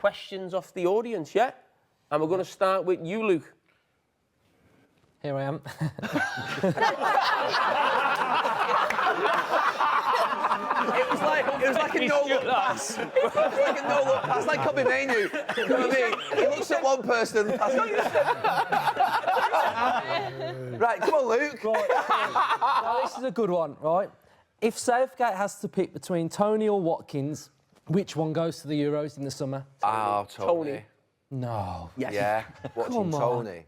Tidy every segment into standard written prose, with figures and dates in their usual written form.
questions off the audience, yeah? And we're going to start with you, Luke. Here I am. It was like a no-look pass. It was like a no-look pass, like Kobe Mainu. You know what I mean? He looks at one person and passes. Right, come on, Luke. Right. Now, this is a good one, right? If Southgate has to pick between Tony or Watkins, which one goes to the Euros in the summer? Tony. No. Yes. Yeah, watching Come on. Tony.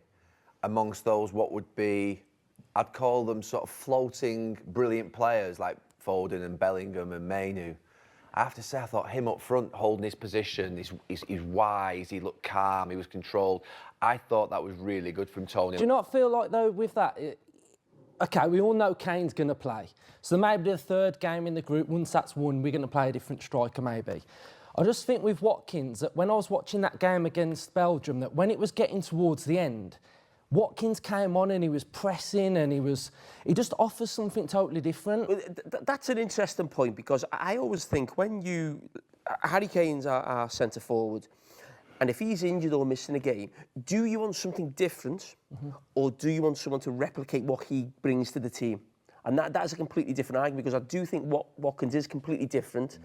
Amongst those, what would be, I'd call them sort of floating, brilliant players like Foden and Bellingham and Mainu. I have to say, I thought him up front, holding his position, he's wise, he looked calm, he was controlled. I thought that was really good from Tony. Do you not feel like, though, with that, OK, we all know Kane's going to play. So maybe the third game in the group, once that's won, we're going to play a different striker, maybe. I just think with Watkins, that when I was watching that game against Belgium, that when it was getting towards the end, Watkins came on and he was pressing and he just offers something totally different. That's an interesting point, because I always think when Harry Kane's our centre forward, and if he's injured or missing a game, do you want something different, or do you want someone to replicate what he brings to the team? And that is a completely different argument, because I do think Watkins is completely different,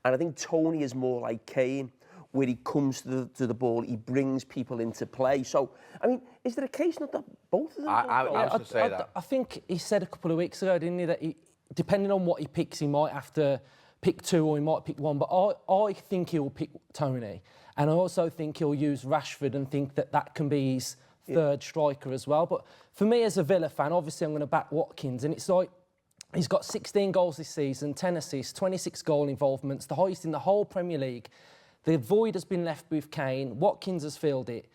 and I think Tony is more like Kane, where he comes to the ball, he brings people into play. So, I mean, is there a case not that both of them? I was going to say that. I think he said a couple of weeks ago, didn't he, that depending on what he picks, he might have to pick two or he might pick one. But I think he'll pick Tony. And I also think he'll use Rashford and think that can be his third striker as well. But for me as a Villa fan, obviously I'm going to back Watkins. And it's like, he's got 16 goals this season, 10 assists, 26 goal involvements, the highest in the whole Premier League. The void has been left with Kane. Watkins has filled it.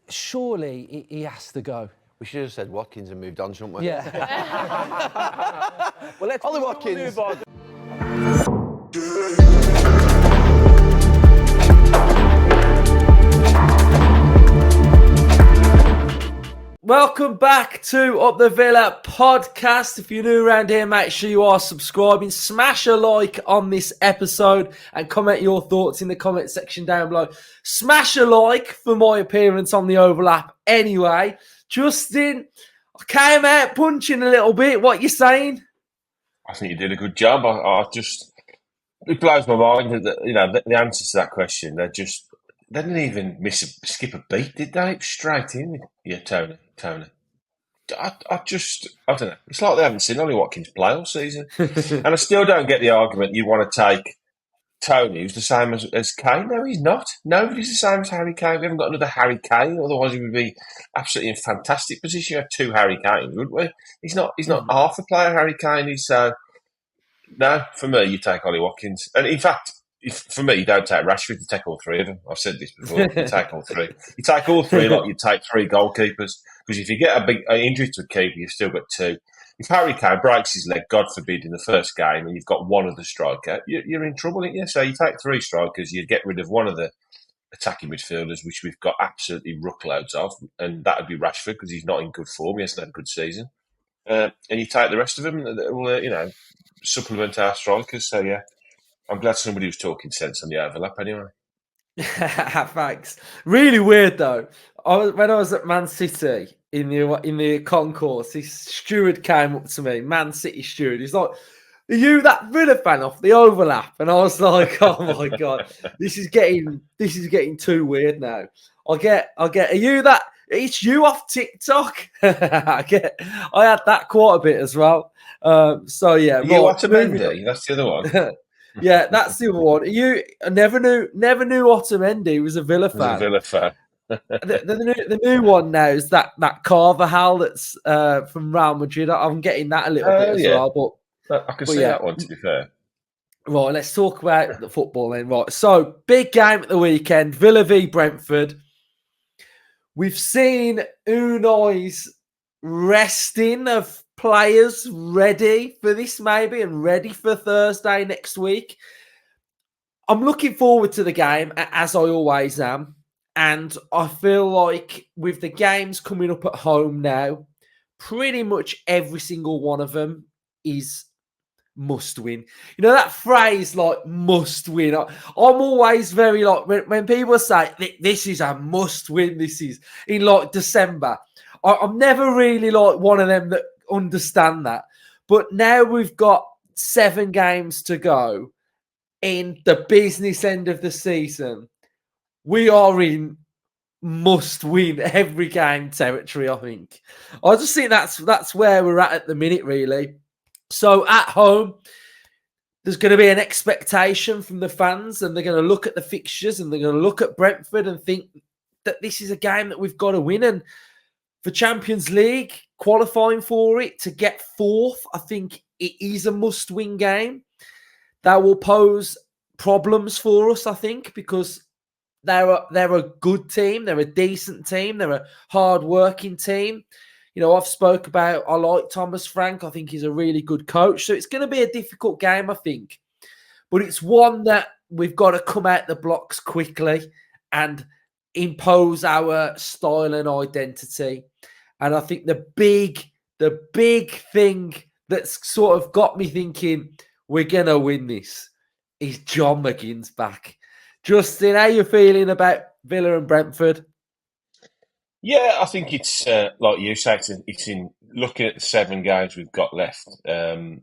Surely he has to go. We should have said Watkins and moved on, shouldn't we? Yeah. Well, let's Ollie Watkins. move on. Welcome back to Up the Villa podcast. If you're new around here, make sure you are subscribing. Smash a like on this episode and comment your thoughts in the comment section down below. Smash a like for my appearance on the overlap anyway. Justin, I came out punching a little bit. What you saying? I think you did a good job. It blows my mind that the answers to that question. They didn't even skip a beat, did they? Straight in. Yeah, Tony. I don't know. It's like they haven't seen Ollie Watkins play all season. And I still don't get the argument you want to take Tony, who's the same as Kane. No, he's not. Nobody's the same as Harry Kane. We haven't got another Harry Kane, otherwise he would be absolutely in fantastic position. You have two Harry Kanes, wouldn't we? He's not half a player, Harry Kane. He's no, for me, you take Ollie Watkins. And in fact, for me, you don't take Rashford, you take all three of them. I've said this before. You take all three. You take all three like you take three goalkeepers. Because if you get a big injury to a keeper, you've still got two. If Harry Kane breaks his leg, God forbid, in the first game, and you've got one of the striker, you're in trouble, aren't you? So you take three strikers, you get rid of one of the attacking midfielders, which we've got absolutely ruckloads of, and that would be Rashford, because he's not in good form. He hasn't had a good season. And you take the rest of them that will, supplement our strikers. So, yeah. I'm glad somebody was talking sense on the overlap anyway. Thanks. Really weird though. When I was at Man City in the concourse, this steward came up to me, Man City steward. He's like, "Are you that Villa fan off the overlap?" And I was like, "Oh my god, this is getting too weird now." I get. Are you that? It's you off TikTok. I had that quite a bit as well. So yeah, you Otamendi, that's the other one. Yeah, that's the other one. I never knew Otamendi was a Villa fan. The new one now is that Carvajal that's from Real Madrid. I'm getting that a little bit as well. But I can see that one, to be fair. Right, let's talk about the football then. Right, so big game at the weekend, Villa v Brentford. We've seen Unai's resting of players ready for this maybe and ready for Thursday next week. I'm looking forward to the game, as I always am. And I feel like with the games coming up at home now, pretty much every single one of them is must win. You know that phrase like must win. I'm always very like when people say this is a must win. This is in like December. I'm never really like one of them that understand that. But now we've got 7 games to go in the business end of the season. We are in must win every game territory, I think. I just think that's where we're at the minute, really. So at home, there's going to be an expectation from the fans, and they're going to look at the fixtures and they're going to look at Brentford and think that this is a game that we've got to win. And for Champions League, qualifying for it to get 4th, I think it is a must-win game. That will pose problems for us, I think, because they're a good team, they're a decent team, they're a hard-working team. You know, I've spoke about, I like Thomas Frank. I think he's a really good coach. So it's going to be a difficult game, I think. But it's one that we've got to come out the blocks quickly and impose our style and identity. And I think the big thing that's sort of got me thinking we're going to win this is John McGinn's back. Justin, how you feeling about Villa and Brentford? Yeah, I think it's like you say. It's in looking at the 7 games we've got left. The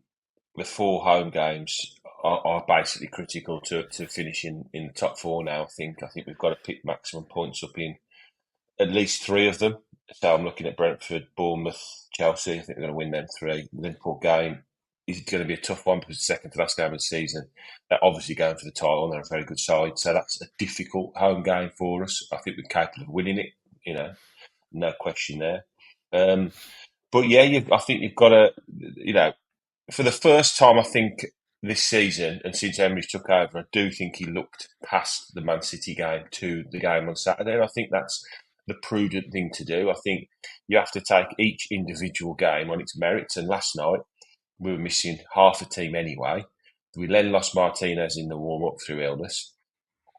4 home games are basically critical to finishing in the top 4 now. I think we've got to pick maximum points up in at least 3 of them. So I'm looking at Brentford, Bournemouth, Chelsea. I think they're going to win them 3. The Liverpool game is going to be a tough one because it's the second to last game of the season. They're obviously going for the title and they're a very good side. So that's a difficult home game for us. I think we're capable of winning it, you know, no question there. But yeah, I think you've got to, you know, for the first time, I think this season and since Emery took over, I do think he looked past the Man City game to the game on Saturday. And I think that's the prudent thing to do. I think you have to take each individual game on its merits. And last night, we were missing half a team anyway. We then lost Martinez in the warm-up through illness.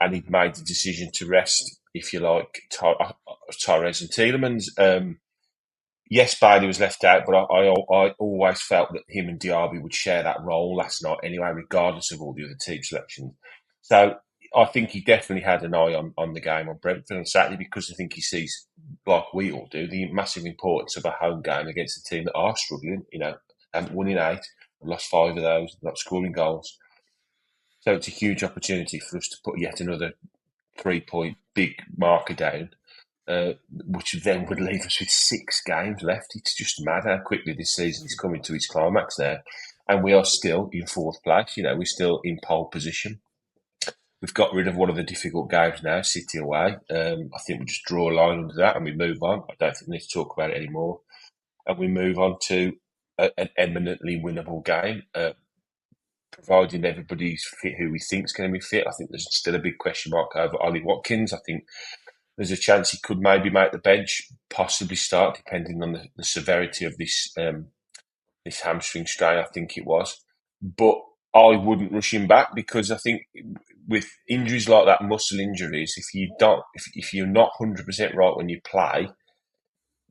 And he'd made the decision to rest, if you like, Torres and Tielemans. Yes, Bailey was left out, but I always felt that him and Diaby would share that role last night anyway, regardless of all the other team selections. So I think he definitely had an eye on the game on Brentford on Saturday because I think he sees, like we all do, the massive importance of a home game against a team that are struggling. You know, haven't won in 8, lost 5 of those, not scoring goals. So it's a huge opportunity for us to put yet another 3-point big marker down, which then would leave us with 6 games left. It's just mad how quickly this season is coming to its climax there. And we are still in 4th place. You know, we're still in pole position. We've got rid of one of the difficult games now, City away. I think we just draw a line under that and we move on. I don't think we need to talk about it anymore. And we move on to an eminently winnable game, providing everybody's fit who we think is going to be fit. I think there's still a big question mark over Ollie Watkins. I think there's a chance he could maybe make the bench, possibly start, depending on the severity of this this hamstring strain, I think it was. But I wouldn't rush him back because I think with injuries like that, muscle injuries, if you're not 100% right when you play,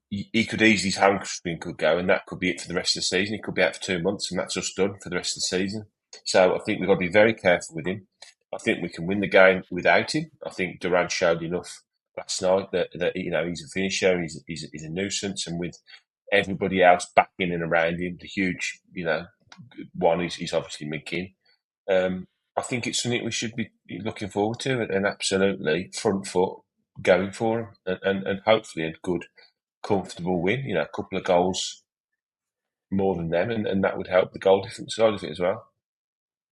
he could easily, his hamstring could go, and that could be it for the rest of the season. He could be out for 2 months, and that's us done for the rest of the season. So I think we've got to be very careful with him. I think we can win the game without him. I think Duran showed enough last night that you know he's a finisher, he's a nuisance, and with everybody else backing and around him, the huge one is obviously McGinn. I think it's something we should be looking forward to and absolutely front foot going for him and hopefully a good, comfortable win. You know, a couple of goals more than them, and that would help the goal difference side of it as well.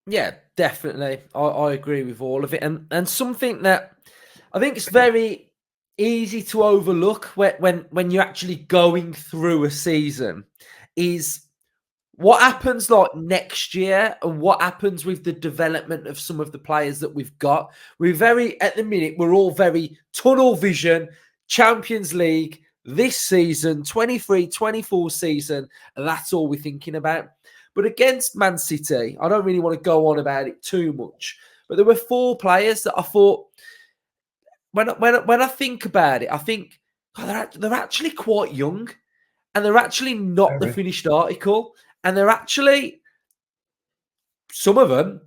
Yeah, definitely. I agree with all of it. And something that I think it's very easy to overlook when you're actually going through a season is what happens like next year and what happens with the development of some of the players that we've got. At the minute, we're all very tunnel vision, Champions League, this season, 23-24 season, and that's all we're thinking about. But against Man City, I don't really want to go on about it too much, but there were 4 players that I thought, when I think about it, I think they're actually quite young, and they're actually not the finished article, and they're actually some of them,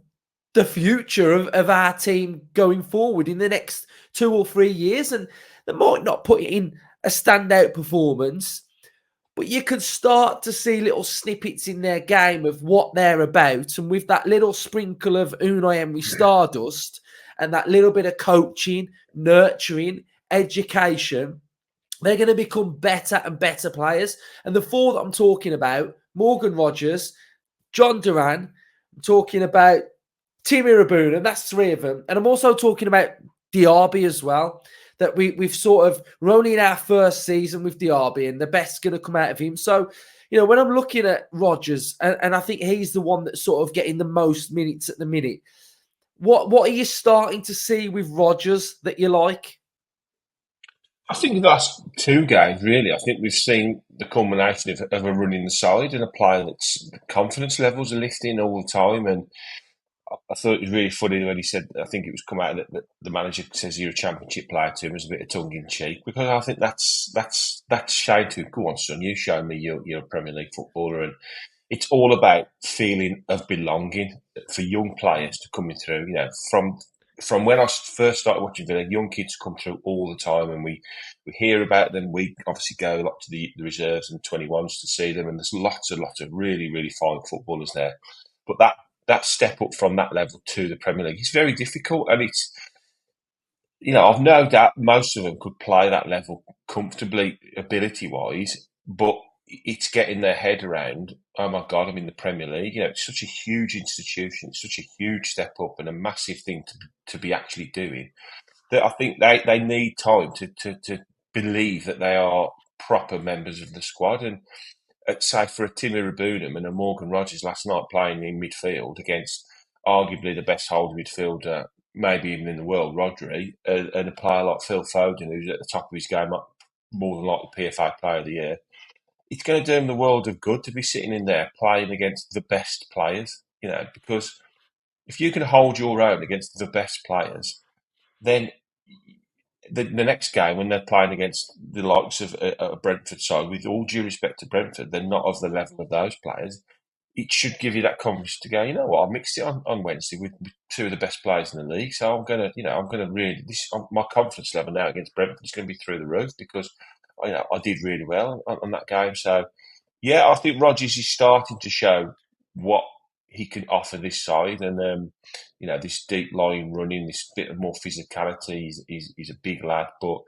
the future of our team going forward in the next 2 or 3 years. And they might not put in a standout performance, but you can start to see little snippets in their game of what they're about. And with that little sprinkle of Unai Emery Stardust and that little bit of coaching, nurturing, education, they're going to become better and better players. And the four that I'm talking about, Morgan Rogers, John Duran, I'm talking about Timmy Rabuna, and that's 3 of them. And I'm also talking about Diaby as well, that we're only in our first season with Diaby, and the best's going to come out of him. So, when I'm looking at Rodgers, and I think he's the one that's sort of getting the most minutes at the minute, what are you starting to see with Rodgers that you like? I think the last 2 games, really, I think we've seen the culmination of a run in the side and a player that's confidence levels are lifting all the time. And I thought it was really funny when he said, I think it was come out that the manager says you're a championship player to him as a bit of tongue in cheek, because I think that's shade to go on, son. You show me you're a Premier League footballer, and it's all about feeling of belonging for young players to coming through. From when I first started watching Villa, young kids come through all the time, and we hear about them. We obviously go a lot to the reserves and 21s to see them, and there's lots of really, really fine footballers there. But that step up from that level to the Premier League is very difficult, and it's, I've no doubt most of them could play that level comfortably, ability-wise, but it's getting their head around, oh my God, I'm in the Premier League. It's such a huge institution, it's such a huge step up and a massive thing to be actually doing, that I think they need time to believe that they are proper members of the squad. And say for a Timmy Rabunam and a Morgan Rogers last night playing in midfield against arguably the best holding midfielder, maybe even in the world, Rodri, and a player like Phil Foden, who's at the top of his game, more than likely PFA Player of the Year, it's going to do him the world of good to be sitting in there playing against the best players, because if you can hold your own against the best players, then the next game when they're playing against the likes of a Brentford side, with all due respect to Brentford, they're not of the level of those players. It should give you that confidence to go, you know what, I mixed it on Wednesday with 2 of the best players in the league, so I'm going to really, my confidence level now against Brentford is going to be through the roof, because I did really well on that game. So, yeah, I think Rodgers is starting to show what he can offer this side, and this deep line running, this bit of more physicality. He's a big lad, but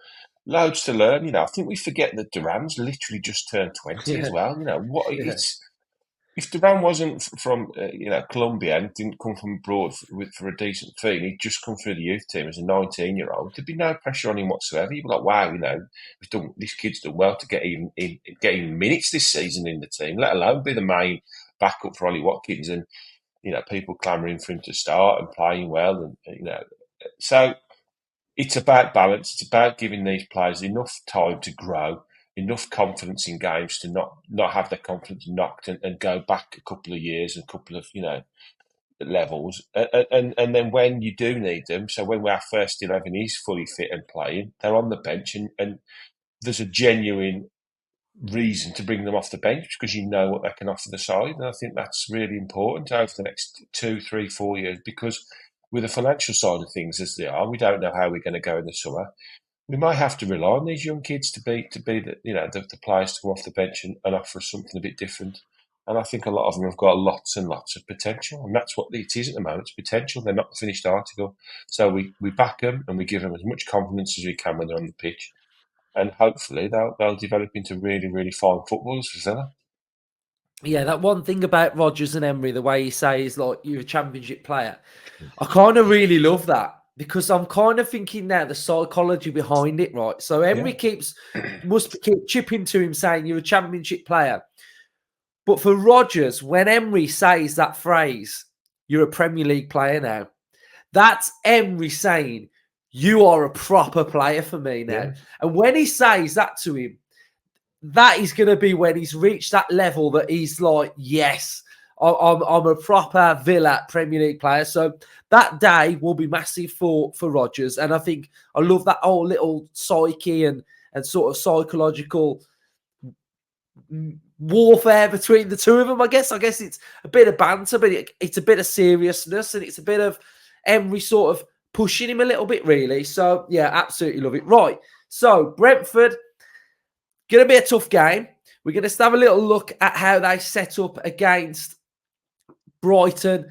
loads to learn. I think we forget that Duran's literally just turned 20 as well. It's. If Duran wasn't from Colombia and didn't come from abroad for a decent fee, and he'd just come through the youth team as a 19-year-old, there'd be no pressure on him whatsoever. You'd be like, wow, this kid's done well to get even minutes this season in the team, let alone be the main backup for Ollie Watkins, and people clamouring for him to start and playing well, and so it's about balance. It's about giving these players enough time to grow, enough confidence in games to not have their confidence knocked, and go back a couple of years and a couple of levels, and then when you do need them, so when our first 11 is fully fit and playing, they're on the bench, and there's a genuine reason to bring them off the bench, because you know what they can offer the side. And I think that's really important over the next 2, 3, 4 years, because with the financial side of things as they are, we don't know how we're going to go in the summer. We might have to rely on these young kids to be the players to come off the bench and offer us something a bit different. And I think a lot of them have got lots and lots of potential, and that's what it is at the moment. It's potential. They're not the finished article. So we back them, and we give them as much confidence as we can when they're on the pitch, and hopefully they'll develop into really, really fine footballers for Villa. Yeah, that one thing about Rodgers and Emery, the way he says, like, you're a championship player, I kind of really love that, because I'm kind of thinking now the psychology behind it, right? So Emery must keep chipping to him saying you're a championship player. But for Rodgers, when Emery says that phrase, you're a Premier League player now, that's Emery saying, you are a proper player for me now. Yeah. And when he says that to him, that is going to be when he's reached that level that he's like, yes, I'm a proper Villa Premier League player. So that day will be massive for Rodgers. And I think I love that whole little psyche and sort of psychological warfare between the two of them. I guess it's a bit of banter, but it's a bit of seriousness, and it's a bit of Emery sort of pushing him a little bit, really. So yeah, absolutely love it. Right, so Brentford, gonna be a tough game. We're gonna just have a little look at how they set up against Brighton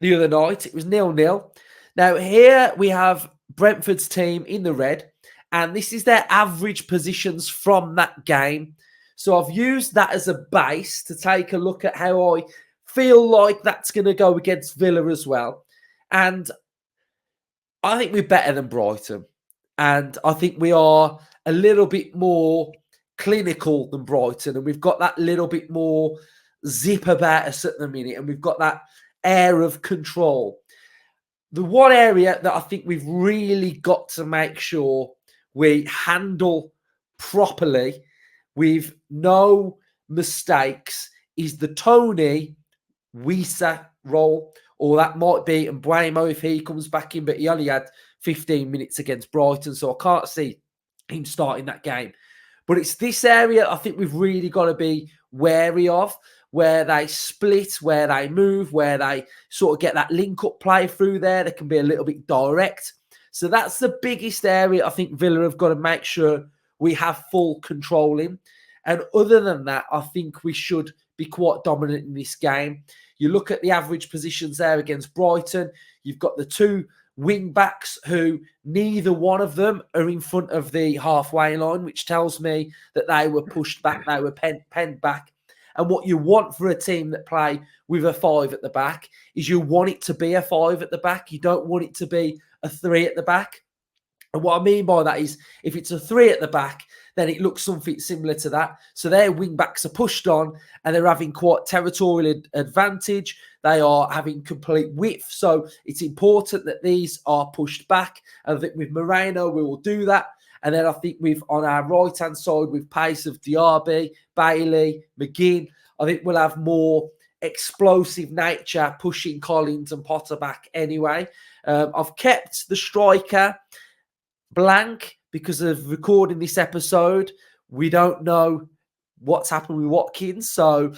the other night. It was 0-0. Now here we have Brentford's team in the red, and this is their average positions from that game. So I've used that as a base to take a look at how I feel like that's going to go against Villa as well. And I think we're better than Brighton. And I think we are a little bit more clinical than Brighton. And we've got that little bit more zip about us at the minute. And we've got that air of control. The one area that I think we've really got to make sure we handle properly with no mistakes is the Tony Wisa role, or that might be Mbuemo if he comes back in, but he only had 15 minutes against Brighton, so I can't see him starting that game. But it's this area I think we've really got to be wary of, where they split, where they move, where they sort of get that link-up play through there. They can be a little bit direct. So that's the biggest area I think Villa have got to make sure we have full control in. And other than that, I think we should be quite dominant in this game. You look at the average positions there against Brighton. You've got the two wing backs who neither one of them are in front of the halfway line, which tells me that they were pushed back, they were penned back. And what you want for a team that play with a 5 at the back is you want it to be a 5 at the back. You don't want it to be a 3 at the back. And what I mean by that is if it's a 3 at the back, then it looks something similar to that. So their wing backs are pushed on and they're having quite territorial advantage. They are having complete width. So it's important that these are pushed back. And I think with Moreno, we will do that. And then I think on our right-hand side, with pace of Diaby, Bailey, McGinn, I think we'll have more explosive nature pushing Collins and Potter back anyway. I've kept the striker blank because of recording this episode. We don't know what's happened with Watkins. So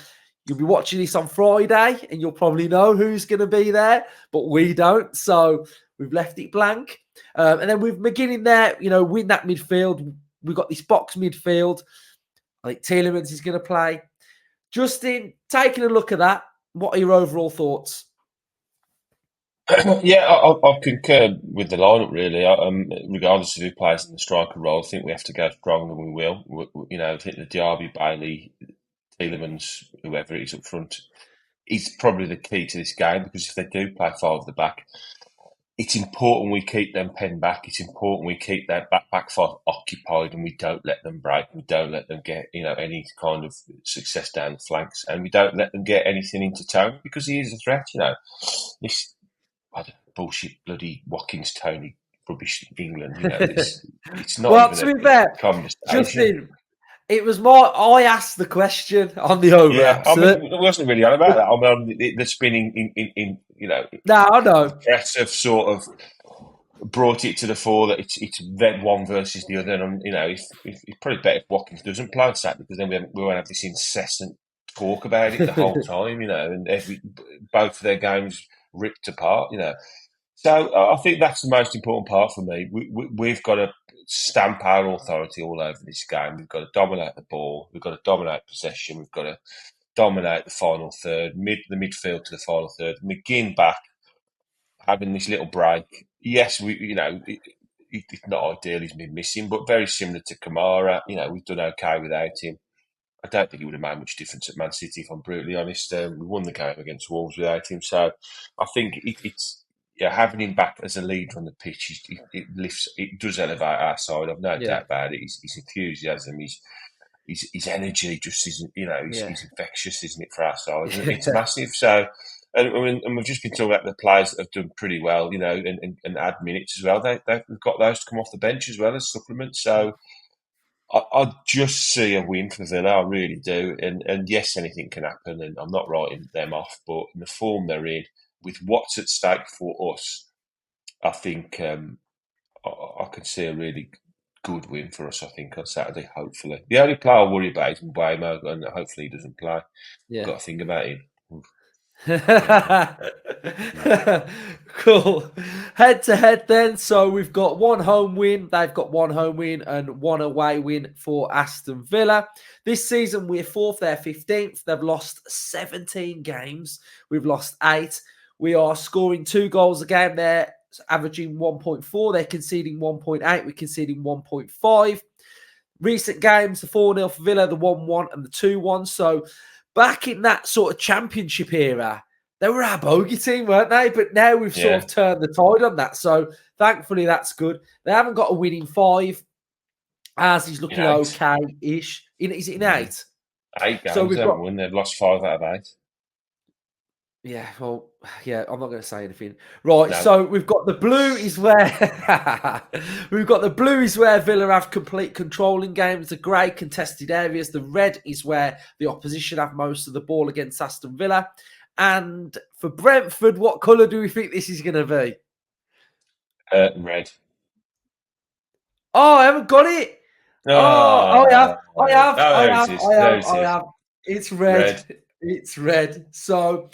you'll be watching this on Friday and you'll probably know who's going to be there, but we don't. So we've left it blank. And then with McGinn in there, win that midfield. We've got this box midfield. I think Tielemans is going to play. Justin, taking a look at that, what are your overall thoughts? Yeah, I concur with the lineup really. Regardless of who plays in the striker role, I think we have to go strong and we will. I think the Diaby, Bailey, Tielemans, whoever it is up front, is probably the key to this game, because if they do play 5 at the back, it's important we keep them penned back. It's important we keep their back 5 occupied and we don't let them break. We don't let them get any kind of success down the flanks, and we don't let them get anything into Tony, because he is a threat. This bullshit bloody Watkins Tony rubbish in England. It's not. Well, even to be fair, conversation. Justin, it was I asked the question on the overlap. Yeah, it wasn't really on about that. The spinning in No, I know. Press have sort of brought it to the fore that it's one versus the other, and it's probably better if Watkins doesn't play on Saturday, because then we won't have this incessant talk about it the whole time. And both of their games ripped apart. So I think that's the most important part for me. We've got to stamp our authority all over this game. We've got to dominate the ball. We've got to dominate possession. We've got to dominate the final third, the midfield to the final third. McGinn back, having this little break. Yes, it's not ideal. He's been missing, but very similar to Kamara. We've done okay without him. I don't think it would have made much difference at Man City, if I'm brutally honest. We won the game against Wolves without him, so I think it's having him back as a leader on the pitch. It does elevate our side. I've no doubt about it. His enthusiasm, his energy, just isn't. He's infectious, isn't it, for our side? It's massive. So, and we've just been talking about the players that have done pretty well, and add minutes as well. We've got those to come off the bench as well as supplements. So. I just see a win for Villa, I really do. And yes, anything can happen, and I'm not writing them off, but in the form they're in, with what's at stake for us, I think I can see a really good win for us, I think, on Saturday, hopefully. The only player I worry about is Mbeumo, and hopefully he doesn't play. Yeah. Got to think about him. Cool. Head to head then. So we've got one home win. They've got one home win and one away win for Aston Villa. This season we're 4th, they're 15th. They've lost 17 games. We've lost 8. We are scoring 2 goals a game. They're averaging 1.4. They're conceding 1.8. We're conceding 1.5. Recent games, the 4-0 for Villa, the 1-1 and the 2-1. So back in that sort of championship era, they were our bogey team, weren't they? But now we've sort of turned the tide on that. So thankfully, that's good. They haven't got a win in 5. As he's looking okay-ish. Is it in 8? 8 games, So we've haven't got won. They've lost 5 out of 8. Yeah, well, yeah, I'm not going to say anything. Right, No. so we've got the blue is where we've got the blue is where Villa have complete control in games. The grey contested areas. The red is where the opposition have most of the ball against Aston Villa. And for Brentford, what colour do we think this is going to be? Red. Oh, I haven't got it. I have. It's red. It's red. So,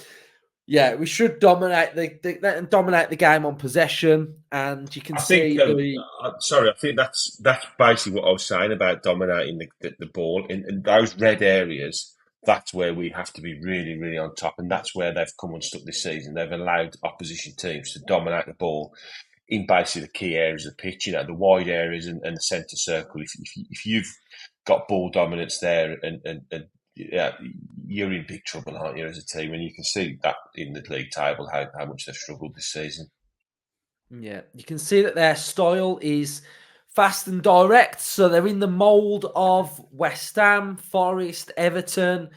yeah, we should dominate the game on possession, and you can see. I think that's basically what I was saying about dominating the ball in those red areas. That's where we have to be really, really on top, and that's where they've come unstuck this season. They've allowed opposition teams to dominate the ball in basically the key areas of the pitch, the wide areas and the centre circle. If you've got ball dominance there, and yeah, you're in big trouble, aren't you, as a team? And you can see that in the league table how much they've struggled this season. Yeah, you can see that their style is fast and direct. So they're in the mould of West Ham, Forest, Everton,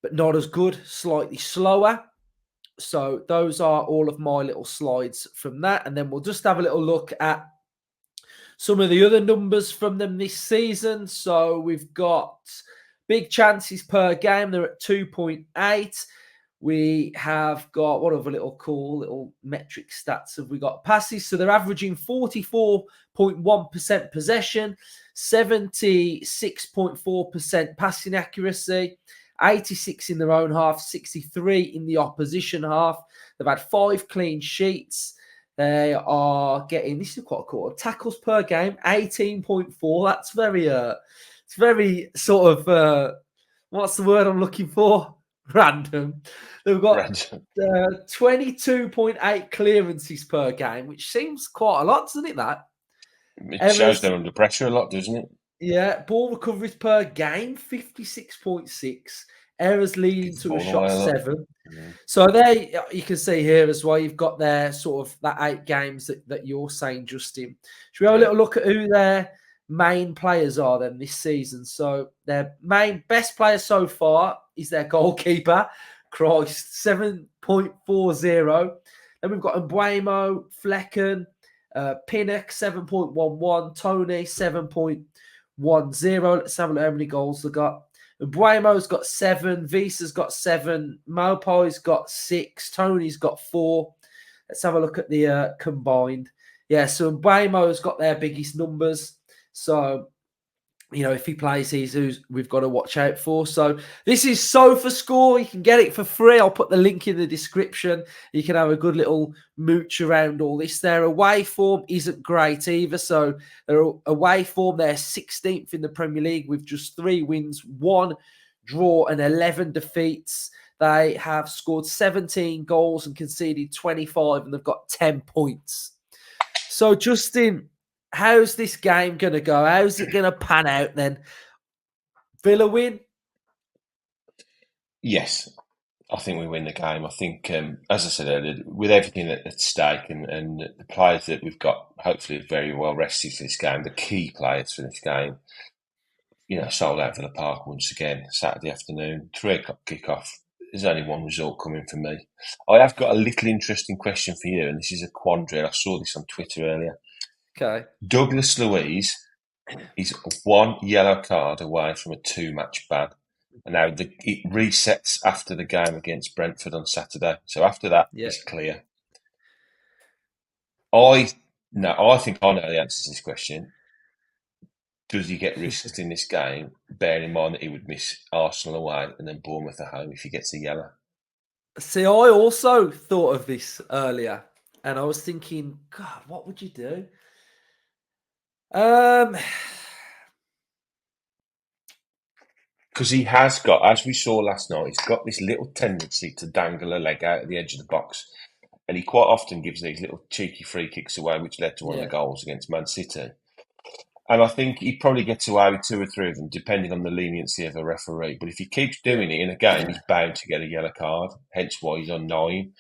but not as good, slightly slower. So those are all of my little slides from that. And then we'll just have a little look at some of the other numbers from them this season. So we've got big chances per game. They're at 2.8. We have got, what other little metric stats have we got? Passes. So they're averaging 44.1% possession, 76.4% passing accuracy, 86 in their own half, 63 in the opposition half. They've had 5 clean sheets. They are getting, this is quite cool, tackles per game, 18.4. That's it's very sort of, what's the word I'm looking for? Random. They've got 22.8 clearances per game, which seems quite a lot, doesn't it, that? It shows they're under pressure a lot, doesn't it? Yeah, ball recoveries per game, 56.6. Errors leading to a shot 7. Yeah. So there you can see here as well, you've got their sort of that 8 games that you're saying, Justin. Should we have a little look at who their main players are then this season? So their main best player so far is their goalkeeper, Christ, 7.40. Then we've got Mbeumo, Flecken, Pinnock, 7.11, Tony, 7.10. Let's have a look at how many goals they got. Mbeumo's got 7, Visa's got 7, Maupai's got 6, Tony's got 4. Let's have a look at the combined. Yeah, so Mbeumo's got their biggest numbers. So, if he plays, he's who we've got to watch out for. So this is SofaScore. You can get it for free. I'll put the link in the description. You can have a good little mooch around all this. Their away form isn't great either. So their away form, they're 16th in the Premier League with just 3 wins, 1 draw and 11 defeats. They have scored 17 goals and conceded 25, and they've got 10 points. So, Justin, how's this game going to go? How's it going to pan out then? Villa win? Yes, I think we win the game. I think, as I said earlier, with everything at stake and the players that we've got, hopefully very well rested for this game, the key players for this game, sold out Villa Park once again, Saturday afternoon, 3:00 kickoff. There's only one result coming for me. I have got a little interesting question for you, and this is a quandary. I saw this on Twitter earlier. Okay. Douglas Luiz is 1 yellow card away from a 2-match ban. And now it resets after the game against Brentford on Saturday. So after that, it's clear. I think I know the answer to this question. does he get risked in this game, bearing in mind that he would miss Arsenal away and then Bournemouth at home if he gets a yellow? See, I also thought of this earlier, and I was thinking, God, what would you do? Because he has got, as we saw last night, he's got this little tendency to dangle a leg out at the edge of the box. And he quite often gives these little cheeky free kicks away, which led to one of the goals against Man City. And I think he probably gets away with 2 or 3 of them, depending on the leniency of a referee. But if he keeps doing it in a game, he's bound to get a yellow card, hence why he's on 9.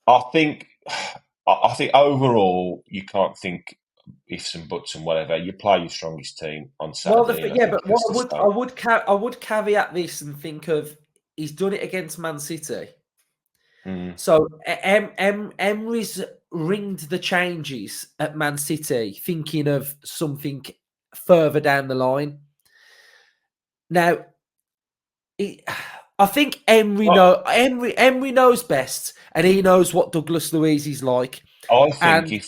I think overall, you can't think ifs and buts and whatever. You play your strongest team on Saturday. But what I would caveat this and think of, he's done it against Man City. So Emery's ringed the changes at Man City, thinking of something further down the line. Now, I think Emery knows best, and he knows what Douglas Luiz is like. I think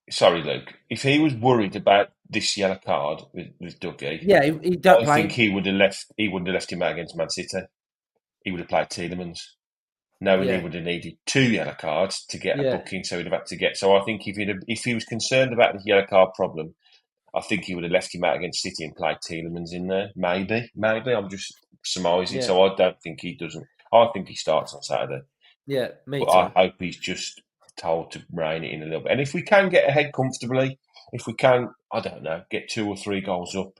sorry, Luke, if he was worried about this yellow card with Dougie, I think he wouldn't have left him out against Man City. He would have played Tielemans, knowing he would have needed 2 yellow cards to get a booking, so he'd have had to get. So I think if he was concerned about the yellow card problem, I think he would have left him out against City and played Tielemans in there. Maybe. I'm just surmising. So I don't think he doesn't. I think he starts on Saturday. Yeah, me too. I hope he's just told to rein it in a little bit. And if we can get ahead comfortably, if we can, I don't know, get 2 or 3 goals up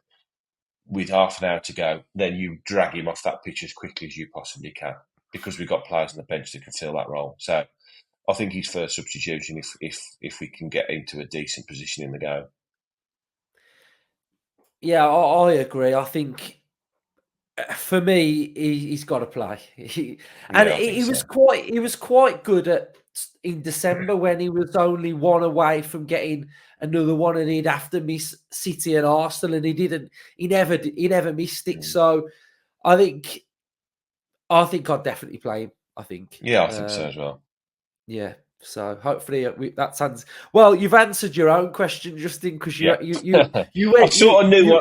with half an hour to go, then you drag him off that pitch as quickly as you possibly can, because we've got players on the bench that can fill that role. So I think he's first substitution if we can get into a decent position in the game. Yeah, I agree. I think for me, he's got to play. He was quite good in December when he was only 1 away from getting another one, and he'd have to miss City and Arsenal, and he never missed it. So I think I'd definitely play him. I think. Yeah, I think so as well. Yeah. So hopefully that sounds well. You've answered your own question, Justin, because you went. I sort of knew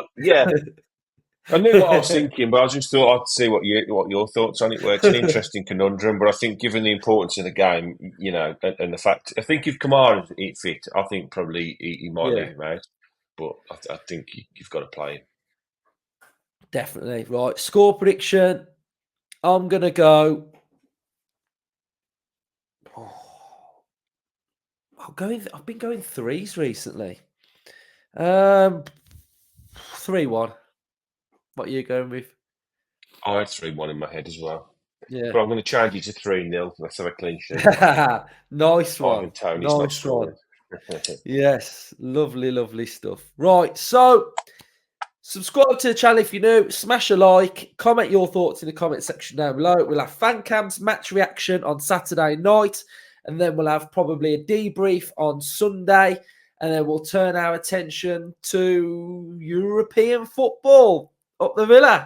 I knew what I was thinking, but I just thought I'd see what your thoughts on it were. It's an interesting conundrum, but I think given the importance of the game, and the fact, I think if Kamara's fit, I think probably he might leave him out. But I think you've got to play him. Definitely. Right. Score prediction. I'm going to go. I've been going 3s recently. 3-1. What are you going with? I had 3-1 in my head as well. Yeah. But I'm going to change it to 3-0. Let's have a clean sheet. Nice one. Nice one. Yes. Lovely, lovely stuff. Right. So subscribe to the channel if you're new. Smash a like. Comment your thoughts in the comment section down below. We'll have fan cams match reaction on Saturday night. And then we'll have probably a debrief on Sunday. And then we'll turn our attention to European football up the Villa.